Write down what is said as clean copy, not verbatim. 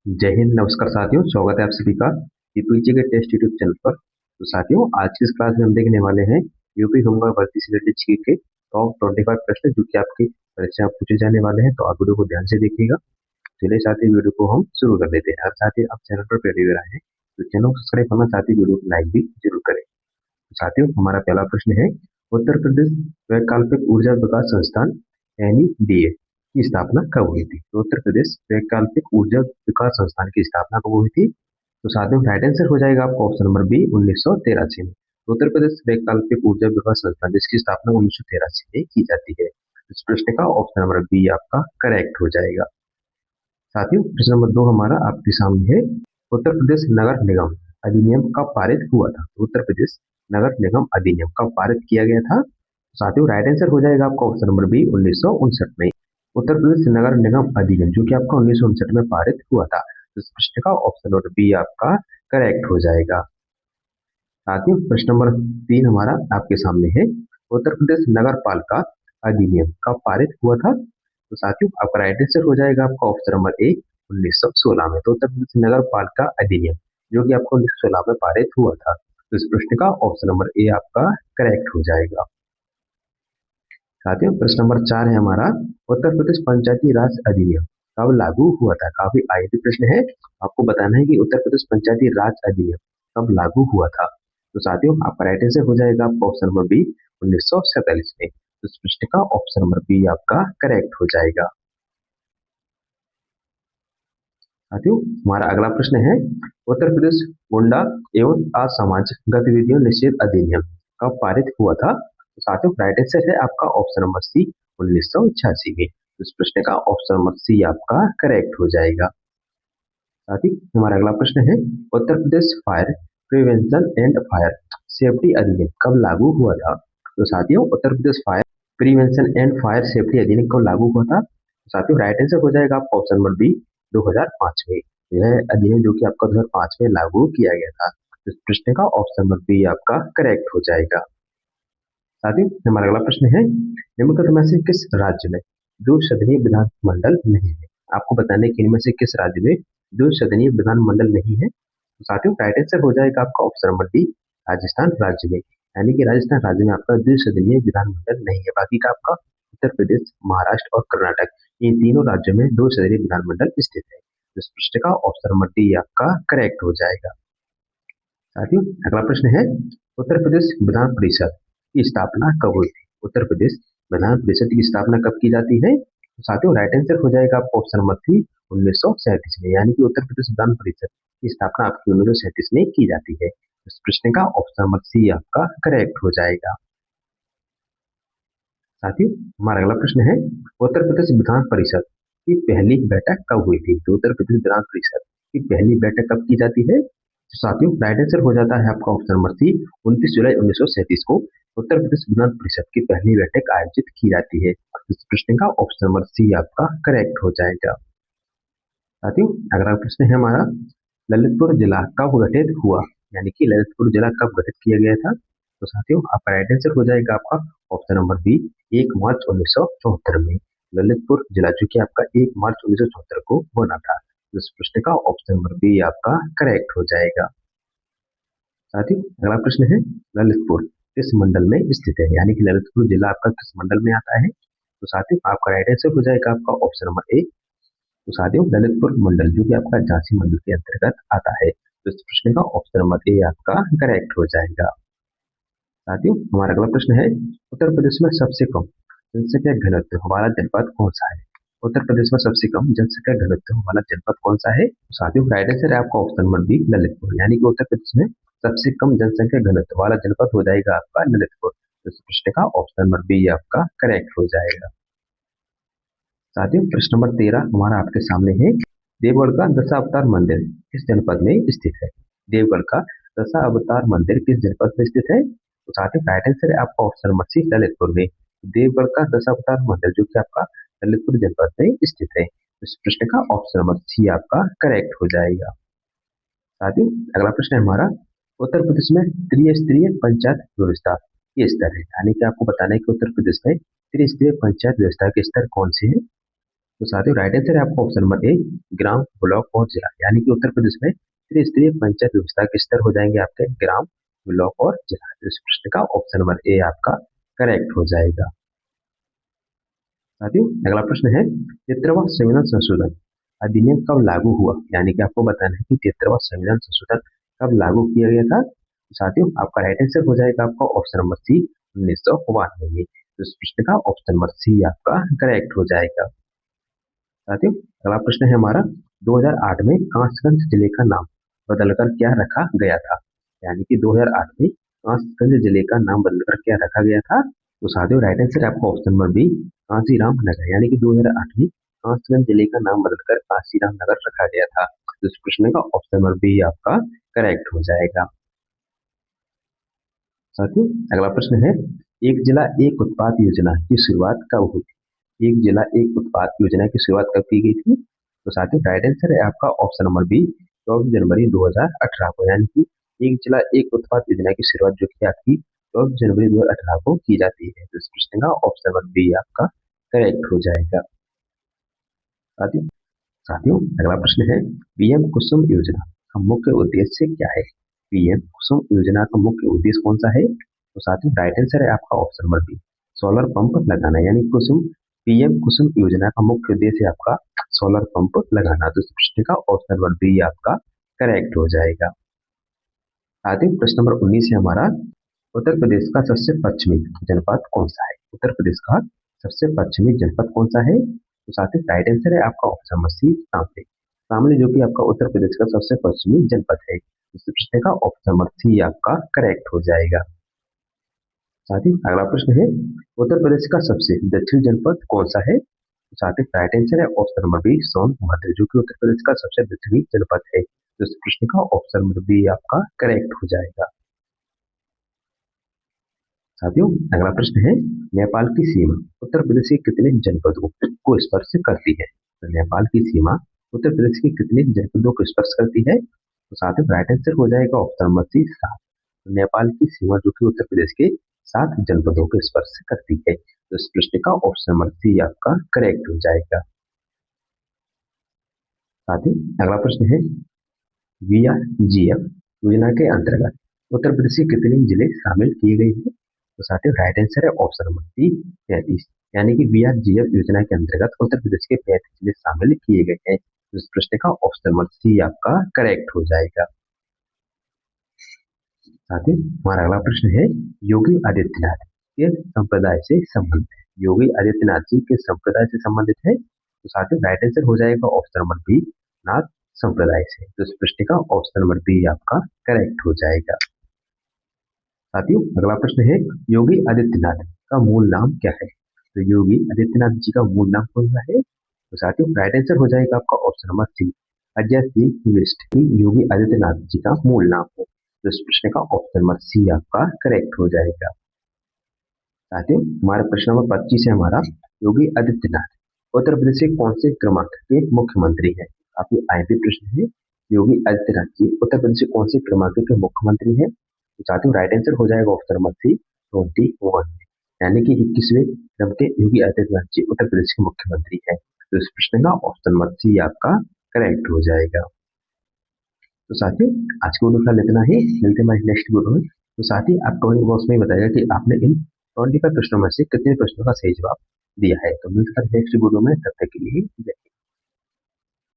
जय हिंद, नमस्कार साथियों। स्वागत है आप सभी का यूपीएससी के टेस्ट यूट्यूब चैनल पर। तो साथियों, आज की इस क्लास में हम देखने वाले हैं यूपी होमगार्ड भर्ती से रिलेटेड जीके के टॉप 25 प्रश्न जो कि आपकी परीक्षा में पूछे जाने वाले हैं। तो आप वीडियो को ध्यान से देखिएगा। चलिए साथियों, वीडियो को हम शुरू कर देते हैं। और साथियों, आप चैनल पर पहली बार आए हैं तो चैनल को सब्सक्राइब करना, साथ ही वीडियो को लाइक भी जरूर करें। तो साथियों, हमारा पहला प्रश्न है, उत्तर प्रदेश वैकल्पिक ऊर्जा विकास संस्थान NEDA की स्थापना कब हुई थी? तो उत्तर प्रदेश वैकल्पिक ऊर्जा विकास संस्थान की स्थापना कब हुई थी? तो साथियों, राइट आंसर हो जाएगा आपका ऑप्शन नंबर बी, 1983 में। तो उत्तर प्रदेश वैकल्पिक ऊर्जा विकास संस्थान जिसकी स्थापना 1983 में की जाती है। इस प्रश्न का ऑप्शन नंबर बी आपका करेक्ट हो जाएगा। साथियों, प्रश्न नंबर 2 हमारा आपके सामने है, उत्तर प्रदेश नगर निगम अधिनियम कब पारित हुआ था? तो उत्तर प्रदेश नगर निगम अधिनियम कब पारित किया गया था? साथियों, राइट आंसर हो जाएगा आपका ऑप्शन नंबर बी, 1959 में। उत्तर प्रदेश नगर निगम अधिनियम जो कि आपका 1959 में पारित हुआ था। इस प्रश्न का ऑप्शन नंबर बी आपका करेक्ट हो जाएगा। साथियों, प्रश्न नंबर 3 हमारा आपके सामने है, उत्तर प्रदेश नगर पालिका अधिनियम कब पारित हुआ था? तो साथियों, आपका राइट आंसर हो जाएगा आपका ऑप्शन नंबर ए, 1916 में। तो उत्तर प्रदेश नगर पालिका अधिनियम जो कि आपको 1916 में पारित हुआ था। तो इस प्रश्न का ऑप्शन नंबर ए आपका करेक्ट हो जाएगा। साथियों, प्रश्न नंबर 4 है हमारा, उत्तर प्रदेश पंचायती राज अधिनियम कब लागू हुआ था? काफी आईटी प्रश्न है। आपको बताना है कि उत्तर प्रदेश पंचायती राज अधिनियम कब लागू हुआ था। तो साथियों, आपका राइट आंसर हो जाएगा आपका ऑप्शन नंबर बी, 1947 में। तो इस प्रश्न का ऑप्शन नंबर बी आपका करेक्ट हो जाएगा। साथियों, हमारा अगला प्रश्न है, उत्तर प्रदेश गुंडा एवं असामाजिक गतिविधियों निषेध अधिनियम कब पारित हुआ था? तो साथियों, राइट आंसर है आपका ऑप्शन नंबर सी, 1986 में। तो इस प्रश्न का ऑप्शन नंबर सी आपका करेक्ट हो जाएगा। साथ ही हमारा अगला प्रश्न है, Uttar Pradesh fire prevention and fire safety अधिनियम कब लागू हुआ था? तो साथियों, Uttar Pradesh fire prevention and fire safety अधिनियम कब लागू हुआ था? तो साथियों, राइट आंसर हो जाएगा आपका ऑप्शन नंबर बी, 2005 में। यह अधिनियम जो कि आपका 2005 में लागू किया गया था। तो इस प्रश्न का ऑप्शन नंबर बी आपका करेक्ट हो जाएगा। साथियों, हमारा अगला प्रश्न है, निम्नलिखित में से किस राज्य में दो सदनीय विधानमंडल नहीं है? आपको बताने कि इनमें से किस राज्य में दो सदनीय विधानमंडल नहीं है? तो साथियों, राइट आंसर हो जाएगा आपका ऑप्शन नंबर डी, राजस्थान राज्य में। यानी कि राजस्थान राज्य में आपका द्विसदनीय विधानमंडल नहीं है। बाकी का आपका उत्तर प्रदेश, महाराष्ट्र और कर्नाटक, इन तीनों राज्यों में दो सदनीय विधानमंडल स्थित है। तो इस प्रश्न का ऑप्शन नंबर डी आपका करेक्ट हो जाएगा। साथियों, अगला प्रश्न है, उत्तर प्रदेश विधान परिषद की स्थापना कब हुई थी? उत्तर प्रदेश विधान परिषद की स्थापना कब की जाती है? तो साथियों, राइट आंसर हो जाएगा आपका ऑप्शन नंबर थ्री, 1937 में। यानी कि उत्तर प्रदेश विधान परिषद की स्थापना आपकी 1937 में की जाती है। इस प्रश्न का ऑप्शन नंबर सी आपका करेक्ट हो जाएगा। साथियों, हमारा अगला प्रश्न है, उत्तर प्रदेश विधान परिषद की पहली बैठक कब हुई थी? तो उत्तर प्रदेश विधान परिषद की पहली बैठक कब की जाती है? तो साथियों, राइट आंसर हो जाता है आपका ऑप्शन नंबर सी, 29 जुलाई 1937 को उत्तर प्रदेश विधान परिषद की पहली बैठक आयोजित की जाती है। इस प्रश्न का ऑप्शन नंबर सी आपका करेक्ट हो जाएगा। साथियों, अगला प्रश्न है हमारा, ललितपुर जिला कब गठित हुआ? यानी कि ललितपुर जिला कब गठित किया गया था? तो साथियों, आपका राइट आंसर हो जाएगा आपका ऑप्शन नंबर बी, 1 मार्च 1974 में। ललितपुर जिला जो कि आपका 1 मार्च 1974 को बना था। इस प्रश्न का ऑप्शन नंबर बी आपका करेक्ट हो जाएगा। साथियों, अगला प्रश्न है, ललितपुर किस मंडल में स्थित है? यानी कि ललितपुर जिला आपका किस मंडल में आता है? तो साथियों, आपका राइट आंसर हो जाएगा आपका ऑप्शन नंबर ए। तो साथियों, ललितपुर मंडल जो कि आपका झांसी मंडल के अंतर्गत आता है। तो इस प्रश्न का ऑप्शन नंबर ए आपका करेक्ट हो जाएगा। साथियों, हमारा अगला प्रश्न है, उत्तर प्रदेश में सबसे कम जनसंख्या घनत्व वाला जनपद कौन सा है? उत्तर प्रदेश में सबसे कम जनसंख्या घनत्व वाला जनपद कौन सा है? तो साथियों, राइट आंसर है आपका ऑप्शन नंबर बी, ललितपुर। यानी कि उत्तर प्रदेश में सबसे कम जनसंख्या घनत्व वाला जनपद हो जाएगा आपका ललितपुर। तो इस प्रश्न का ऑप्शन नंबर बी आपका करेक्ट हो जाएगा। साथियों, प्रश्न नंबर 13 हमारा आपके सामने है, देवगढ़ का दशावतार मंदिर किस जनपद में स्थित है? देवगढ़ का दशावतार मंदिर किस जनपद में स्थित है? तो साथियों, राइट आंसर है आपका ऑप्शन नंबर सी, ललितपुर में। देवगढ़ का दशावतार मंदिर जो कि आपका ललितपुर जनपद में स्थित है। इस प्रश्न का ऑप्शन नंबर सी आपका करेक्ट हो जाएगा। साथियों, अगला प्रश्न है हमारा, उत्तर प्रदेश में त्रिस्तरीय पंचायत व्यवस्था के स्तर है। यानी कि आपको बताना है कि उत्तर प्रदेश में त्रिस्तरीय पंचायत व्यवस्था के स्तर कौन से हैं? तो साथियों राइट आंसर है आपका option number A, gram, block और जिला, यानी कि उत्तर प्रदेश में त्रिस्तरीय पंचायत व्यवस्था के स्तर हो जाएंगे आपके ग्राम, ब्लॉक और जिला। तो इस प्रश्न का ऑप्शन नंबर ए आपका करेक्ट हो जाएगा। साथियों अगला प्रश्न है, 73वां संविधान संशोधन अधिनियम कब लागू हुआ, यानी कि आपको बताना है कि 73वां संविधान संशोधन कब लागू किया गया था। तो साथियों आपका राइट आंसर हो जाएगा आपका ऑप्शन नंबर सी, 1992 में। तो इस प्रश्न का ऑप्शन नंबर सी आपका करेक्ट हो जाएगा। साथियों अगला प्रश्न है हमारा, 2008 में कासगंज जिले का नाम बदलकर क्या रखा गया था, यानी कि 2008 में कासगंज जिले का नाम बदलकर क्या रखा गया था। तो साथियों राइट आंसर है आपका ऑप्शन नंबर बी, कांसीराम नगर, यानी कि 2008 में कासगंज जिले का नाम बदलकर कांसीराम नगर रखा गया था। तो इस प्रश्न का ऑप्शन नंबर बी आपका करेक्ट हो जाएगा। साथियों अगला प्रश्न है, एक जिला एक उत्पाद योजना की शुरुआत कब हुई, एक जिला एक उत्पाद योजना की शुरुआत कब की गई थी। तो साथियों राइट आंसर है आपका ऑप्शन नंबर बी, 24 जनवरी 2018 को, यानी कि एक जिला एक उत्पाद योजना की शुरुआत जो की आपकी 24 जनवरी 2018 को की जाती है। तो इस प्रश्न का ऑप्शन नंबर बी आपका करेक्ट हो जाएगा। साथियों साथियों अगला प्रश्न है, पीएम कुसुम योजना का मुख्य उद्देश्य क्या है, पीएम कुसुम योजना का मुख्य उद्देश्य कौन सा है। तो साथियों राइट आंसर है आपका option number B, solar pump लगाना, यानी कुसुम पीएम कुसुम योजना का मुख्य उद्देश्य है आपका सोलर पंप लगाना। तो इस प्रश्न का ऑप्शन नंबर बी आपका करेक्ट हो जाएगा। साथियों प्रश्न नंबर 19 है हमारा, उत्तर प्रदेश का सबसे पश्चिमी जनपद कौन सा है, उत्तर प्रदेश का सबसे पश्चिमी जनपद कौन सा है। तो साथियों राइट आंसर है आपका option number C, Shamli, Shamli जो कि आपका उत्तर प्रदेश का सबसे पश्चिमी जनपद है। इस प्रश्न का ऑप्शन नंबर सी आपका करेक्ट हो जाएगा। साथियों अगला प्रश्न है, उत्तर प्रदेश का सबसे दक्षिणी जनपद कौन सा है। तो साथियों राइट आंसर है ऑप्शन नंबर बी, सोनभद्र, जो कि उत्तर प्रदेश का सबसे दक्षिणी जनपद है। तो इस प्रश्न का ऑप्शन नंबर बी आपका करेक्ट हो जाएगा। साथियों अगला प्रश्न है, नेपाल की सीमा उत्तर प्रदेश के कितने जनपदों को स्पर्श करती है। तो नेपाल की सीमा उत्तर प्रदेश के कितने जनपदों को स्पर्श करती है। तो साथियों राइट आंसर हो जाएगा ऑप्शन नंबर सी, 7। तो नेपाल की सीमा जो कि उत्तर प्रदेश के 7 जनपदों को स्पर्श करती है। तो इस प्रश्न का ऑप्शन नंबर सी आपका करेक्ट हो जाएगा। साथियों अगला प्रश्न है, VRGF योजना के अंतर्गत उत्तर प्रदेश के कितने जिले शामिल किए गए हैं। तो साथियों राइट आंसर है ऑप्शन नंबर सी, 35, यानी कि VRGF योजना के अंतर्गत उत्तर प्रदेश के 35 जिले शामिल किए गए हैं। तो इस प्रश्न का ऑप्शन नंबर सी आपका करेक्ट हो जाएगा। साथियों हमारा अगला प्रश्न है, योगी आदित्यनाथ के संप्रदाय से संबंधित है, योगी आदित्यनाथ जी के संप्रदाय से संबंधित है। तो साथियों राइट आंसर हो जाएगा ऑप्शन नंबर बी, नाथ संप्रदाय से। तो इस प्रश्न का ऑप्शन नंबर बी आपका करेक्ट हो जाएगा। साथियों अगला प्रश्न है, योगी आदित्यनाथ का मूल नाम क्या है। तो योगी आदित्यनाथ जी का मूल नाम कौन सा है। तो साथियों राइट आंसर हो जाएगा आपका option number C, Ajay Singh Bisht ही योगी आदित्यनाथ जी का मूल नाम है। तो इस प्रश्न का ऑप्शन नंबर सी आपका करेक्ट हो जाएगा। साथियों हमारा प्रश्न नंबर 25 है हमारा, योगी आदित्यनाथ उत्तर प्रदेश के कौन से क्रमांक के मुख्यमंत्री है। काफी आईपी प्रश्न है, योगी आदित्यनाथ जी उत्तर प्रदेश के कौन से क्रमांक के मुख्यमंत्री है। तो साथियों राइट आंसर हो जाएगा ऑप्शन नंबर सी, 21, यानी कि 21वें क्रम के योगी आदित्यनाथ जी उत्तर प्रदेश के मुख्यमंत्री है। तो इस प्रश्न का ऑप्शन नंबर सी आपका करेक्ट हो जाएगा। तो साथियों आज के वीडियो फिलहाल इतना ही, मिलते हैं हमारे नेक्स्ट वीडियो में। तो साथ ही आप कमेंट बॉक्स में बताइएगा कि आपने इन 25 प्रश्नों में से कितने प्रश्नों का सही जवाब दिया है। तो मिलते हैं नेक्स्ट वीडियो में, तब तक के लिए जय हिंद।